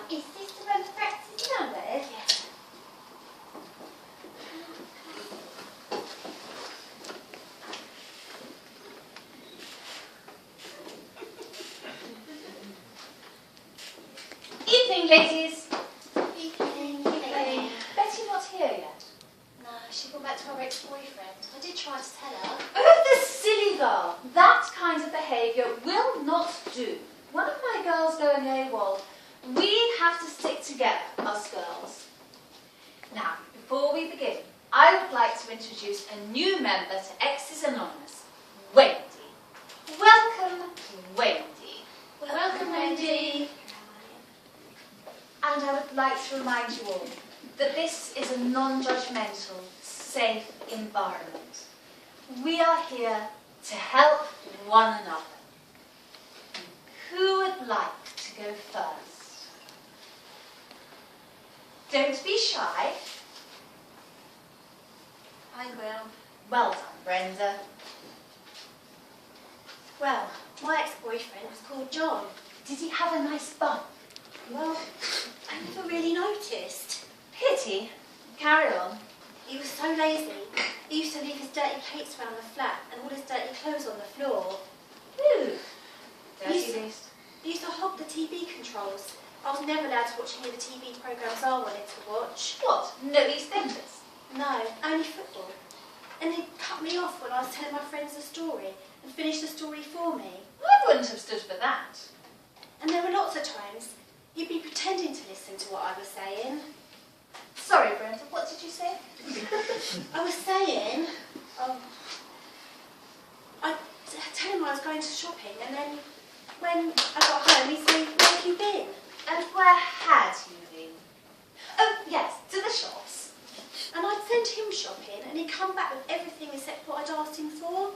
Is this the one for practice numbers? Yes. Evening, ladies. Evening. Betty not here yet? No, she went back to her ex-boyfriend. I did try to tell her. Oh, the silly girl. That kind of behaviour will not do. One of my girls going AWOL. We have to stick together, us girls. Now, before we begin, I would like to introduce a new member to Exes Anonymous, Wendy. Welcome, Wendy. Welcome, Wendy. And I would like to remind you all that this is a non-judgmental, safe environment. We are here to help one another. Who would like to go first? Don't be shy. I will. Well done, Brenda. Well, my ex-boyfriend was called John. Did he have a nice bum? Well, I never really noticed. Pity. Carry on. He was so lazy. He used to leave his dirty plates around the flat and all his dirty clothes on the floor. Ooh. Dirty Yes. beast. He used to hog the TV controls. I was never allowed to watch any of the TV programmes I wanted to watch. What? No EastEnders? No, only football. And he'd cut me off when I was telling my friends the story and finish the story for me. I wouldn't have stood for that. And there were lots of times he'd be pretending to listen to what I was saying. Sorry, Brenda, what did you say? I was saying, I'd tell him I was going to shopping, and then when I got home, he'd say, "Where have you been?" And where had you been? Oh, yes, to the shops. And I'd send him shopping, and he'd come back with everything except what I'd asked him for.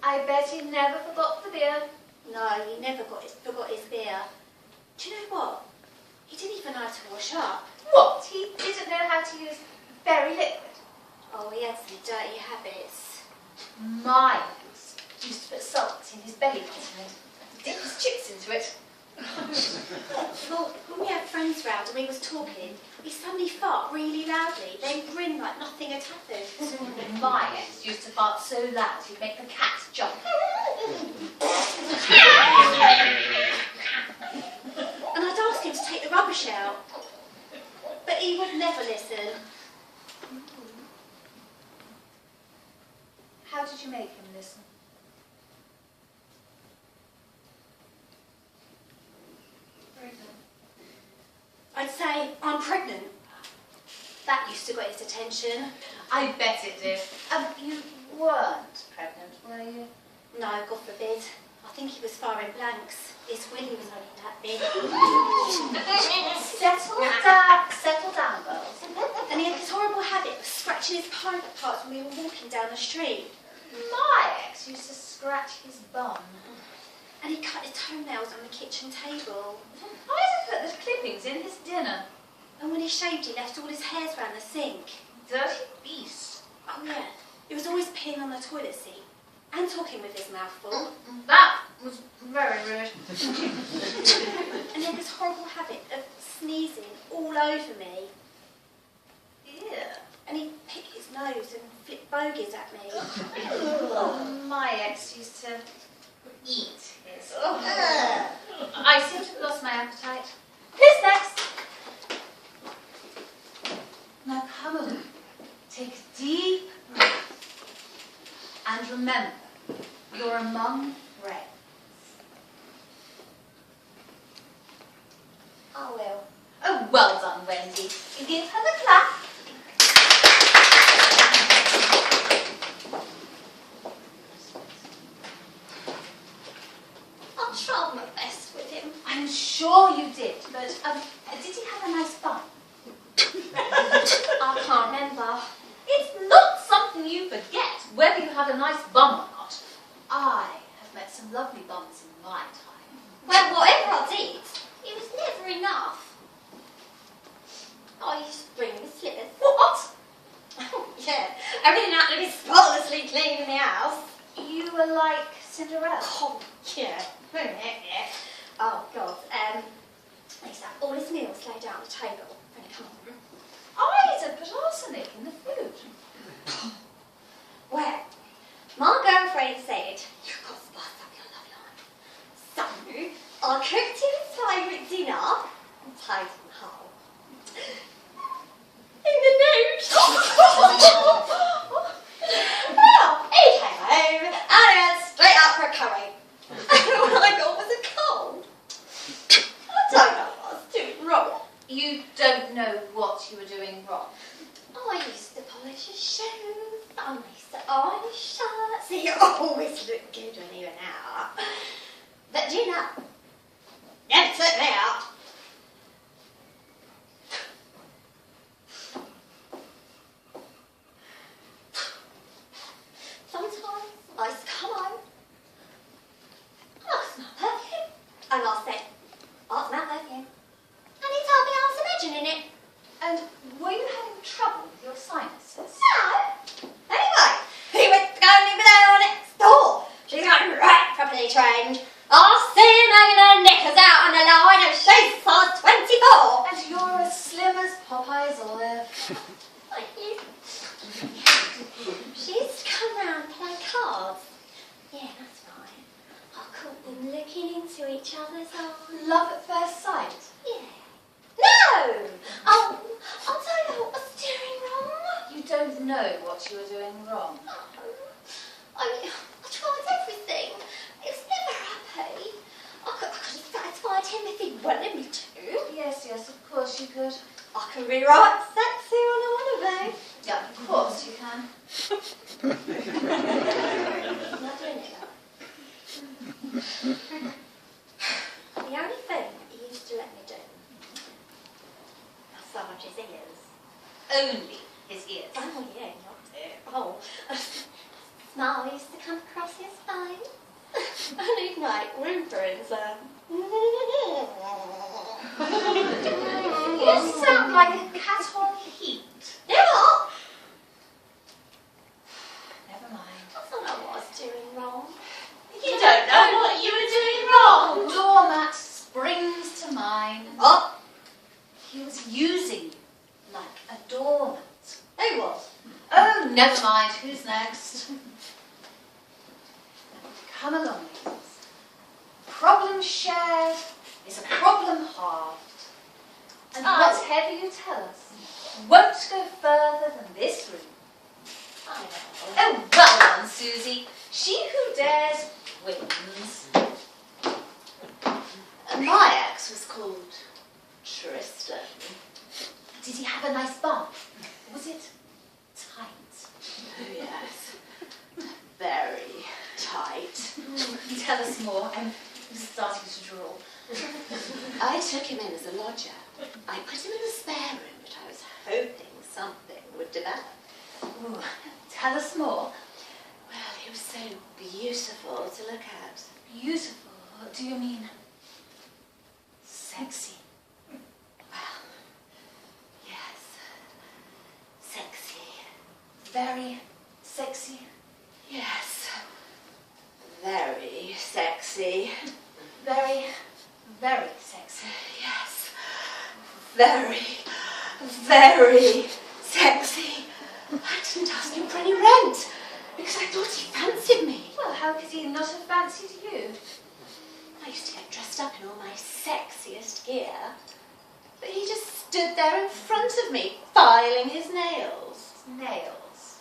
I bet he never forgot the beer. No, he never forgot his beer. Do you know what? He didn't even know how to wash up. What? He didn't know how to use very liquid. Oh, he had some dirty habits. My ex used to put salt in his belly button and dip his chips into it. Well, when we had friends round and we was talking, he suddenly fart really loudly, then grinned like nothing had happened. My ex used to fart so loud he'd make the cat jump. And I'd ask him to take the rubbish out, but he would never listen. How did you make him listen? I'd say, "I'm pregnant." That used to get his attention. I bet it did. You weren't pregnant, were you? No, God forbid. I think he was firing blanks. His willy was only that big. Settle down, girls. And he had this horrible habit of scratching his private parts when we were walking down the street. My ex used to scratch his bum. And he cut his toenails on the kitchen table. I'd have put the clippings in his dinner. And when he shaved, he left all his hairs around the sink. Dirty beast. Oh yeah, he was always peeing on the toilet seat and talking with his mouth full. That was very rude. And he had this horrible habit of sneezing all over me. Ew. And he'd pick his nose and flip bogies at me. My ex used to eat his. I seem to have lost my appetite. Who's next? Now come along. Take a deep breath. And remember, you're among friends. I will. Oh, well done, Wendy. You give her the clap. I tried my best with him. I'm sure you did, but did he have a nice bum? I can't remember. It's not something you forget, whether you had a nice bum or not. I have met some lovely bums in my time. Well, whatever I did, it was never enough. I used to bring the slippers. What? Yeah, everything had to be spotlessly clean in the house. You were like Cinderella. Oh, yeah. Yeah. Oh, God. I used to have all his meals laid out on the table when he come home. I don't put arsenic in the food. Well, my girlfriend said, you've got to spice up your love life. So, I cooked him his favourite dinner, potatoes and whole. In the nude. Well, he came home and I went straight up for a curry. And all I got was a cold. I don't know what I was doing wrong. You don't know what you were doing wrong. I used to polish his shoes, I used to iron his shirts. He always looked good when he went out. But do you know, never took me out. Sometimes I used to come home and I smell perfume. And I said, I smell perfume. And he told me I was imagining it. And were you having trouble with your sinuses? No. Anyway, he went to go and live with her next door. She's not right properly trained. I've seen him hanging her knickers out on the line and she's size 24. And you're as slim as Popeye's olive. She used to come round and play cards. Yeah, that's right. I caught them looking into each other's eyes. Love at first sight. Yeah. No! Oh, I don't know what I was doing wrong. You don't know what you were doing wrong. I tried everything. It was never happy. I could have satisfied him if he'd wanted me to. Yes, of course you could. I can be right sexy when I want to be. Yeah, of course you can. Not doing it though. The only thing he used to let me do, massage his ears. Only his ears. Oh yeah, not it. Oh, smile used to come across his face. And he'd make room for himself. You sound like a cat on heat. Yeah. Never mind. I don't know what I was doing wrong. You don't know what you were doing wrong. Doormat springs to mind. Oh, He was using you like a doormat. who was? Oh, never mind. Who's next? Come along, ladies. Problem shared is a problem halved. And whatever you tell us won't go further than this room. I know. Oh, well done, Susie. She who dares wins. My ex was called Tristan. Did he have a nice bum? Was it tight? Oh, yes. Very tight. Tell us more. I'm starting to drool. I took him in as a lodger. I put him in a spare room, but I was hoping something would develop. Ooh, tell us more. Well, he was so beautiful to look at. Beautiful. Do you mean sexy? Well, yes. Sexy. Very sexy. Yes. Very sexy. Very, very sexy. Yes. Very, very sexy. I didn't ask him for any rent because I thought he fancied me. Well, how could he not have fancied you? I used to get dressed up in all my sexiest gear, but he just stood there in front of me, filing his nails. Nails.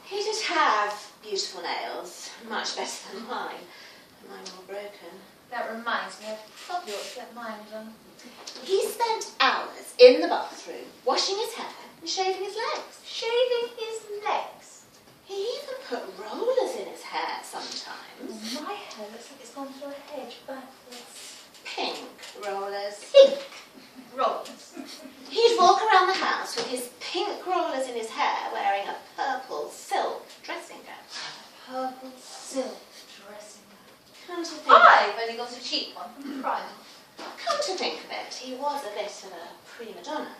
He did have beautiful nails, much better than mine. Mine were all broken. That reminds me, I probably ought to get mine done. He spent hours in the bathroom, washing his hair and shaving his legs. Shaving his legs. He even put rollers in his hair sometimes. My hair looks like it's gone through a hedge backwards. Pink rollers. Pink rollers. He'd walk around the house with his pink rollers in his hair, wearing a purple silk dressing gown. Purple silk dressing gown. Come to think, I've only got a cheap one from Prime. come to think of it, he was a bit of a prima donna.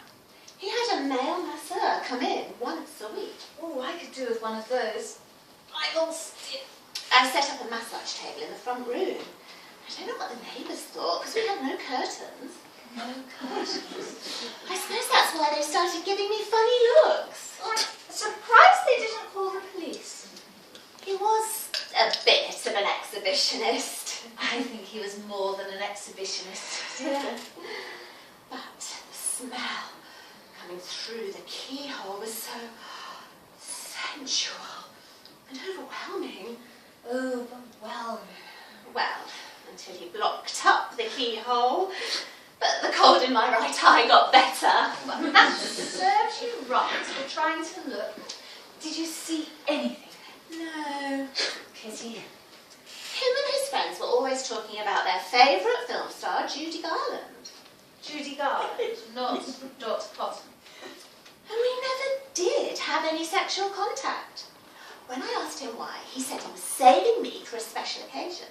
He had a male masseur come in once a week. Oh, I could do with one of those. I'm all stiff. I set up a massage table in the front room. I don't know what the neighbours thought, because we had no curtains. No curtains. I suppose that's why they started giving me funny looks. I'm surprised they didn't call the police. He was a bit of an exhibitionist. I think he was more than an exhibitionist. But the smell coming through the keyhole was so sensual and overwhelming. Overwhelming. Well, until he blocked up the keyhole. But the cold in my right eye got better. Well, that serves you right for trying to look. Did you see anything? No. Pity. Him and his friends were always talking about their favourite film star, Judy Garland. Judy Garland, not Dot Cotton. And we never did have any sexual contact. When I asked him why, he said he was saving me for a special occasion.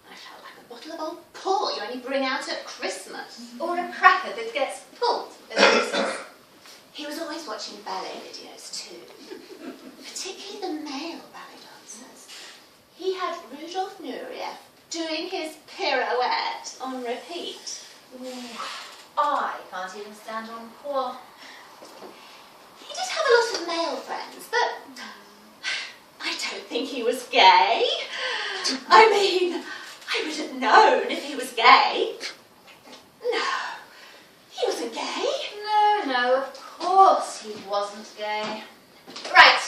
I felt like a bottle of old port you only bring out at Christmas. Or a cracker that gets pulled at Christmas. He was always watching ballet videos too, particularly the male ballet dancers. He had Rudolf Nureyev doing his pirouette on repeat. Ooh, I can't even stand on poor. He did have a lot of male friends, but I don't think he was gay. I mean, I would have known if he was gay. No, he wasn't gay. No, of course he wasn't gay. Right,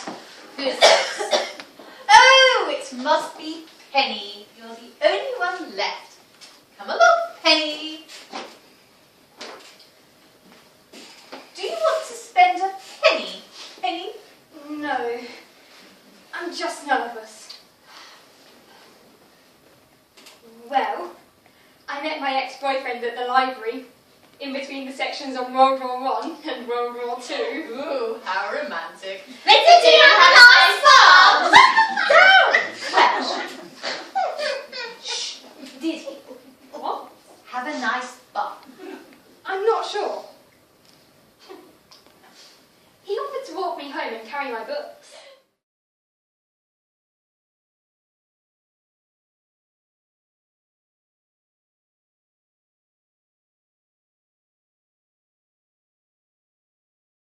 who's next? Oh, it must be Penny. You're the only one left. Come along, Penny. Do you want to spend a penny, Penny? No, I'm just nervous. Well, I met my ex-boyfriend at the library, in between the sections on World War I and World War II. Ooh, how romantic. Let's do have a nice fun. Well, shh. Did he? What? Have a nice